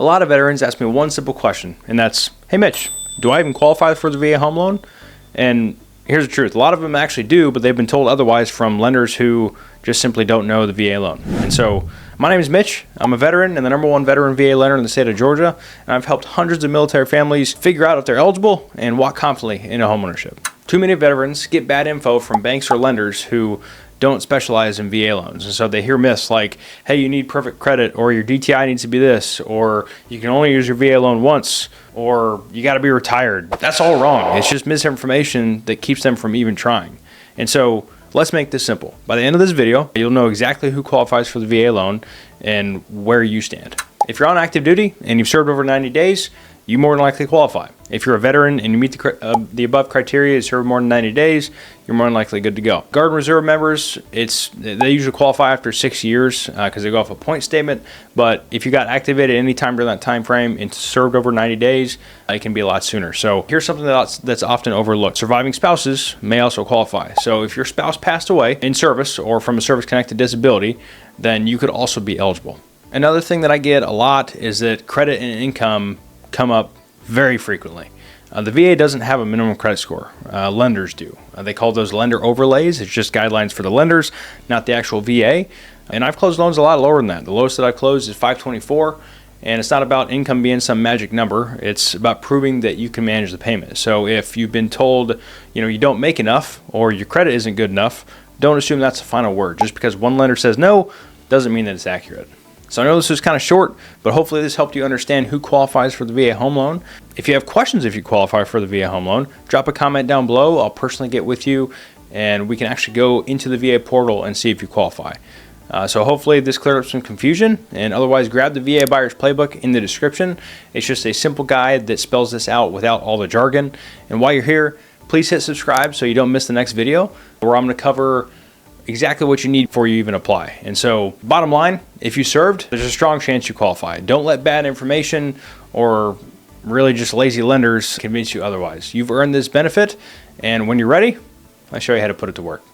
A lot of veterans ask me one simple question, and that's, hey Mitch, do I even qualify for the VA home loan? And here's the truth. A lot of them actually do, but they've been told otherwise from lenders who just simply don't know the VA loan. And so my name is Mitch. I'm a veteran and the #1 veteran VA lender in the state of Georgia. And I've helped hundreds of military families figure out if they're eligible and walk confidently into homeownership. Too many veterans get bad info from banks or lenders who don't specialize in VA loans. And so they hear myths like, hey, you need perfect credit, or your DTI needs to be this, or you can only use your VA loan once, or you got to be retired. That's all wrong. It's just misinformation that keeps them from even trying. And so let's make this simple. By the end of this video, you'll know exactly who qualifies for the VA loan and where you stand. If you're on active duty and you've served over 90 days, you more than likely qualify. If you're a veteran and you meet the above criteria, you serve more than 90 days, you're more than likely good to go. Guard and Reserve members, they usually qualify after 6 years because they go off a point statement. But if you got activated any time during that time frame and served over 90 days, it can be a lot sooner. So here's something that's often overlooked. Surviving spouses may also qualify. So if your spouse passed away in service or from a service-connected disability, then you could also be eligible. Another thing that I get a lot is that credit and income come up very frequently. The VA doesn't have a minimum credit score. Lenders do. They call those lender overlays. It's just guidelines for the lenders, not the actual VA. And I've closed loans a lot lower than that. The lowest that I've closed is 524, and it's not about income being some magic number. It's about proving that you can manage the payment. So if you've been told, you don't make enough or your credit isn't good enough, don't assume that's the final word. Just because one lender says no doesn't mean that it's accurate. So I know this was kind of short, but hopefully this helped you understand who qualifies for the VA home loan. If you have questions if you qualify for the VA home loan, drop a comment down below. I'll personally get with you and we can actually go into the VA portal and see if you qualify. So hopefully this cleared up some confusion, and otherwise grab the VA Buyer's Playbook in the description. It's just a simple guide that spells this out without all the jargon. And while you're here, please hit subscribe so you don't miss the next video where I'm going to cover exactly what you need before you even apply. And so bottom line, if you served, there's a strong chance you qualify. Don't let bad information or really just lazy lenders convince you otherwise. You've earned this benefit, and when you're ready, I'll show you how to put it to work.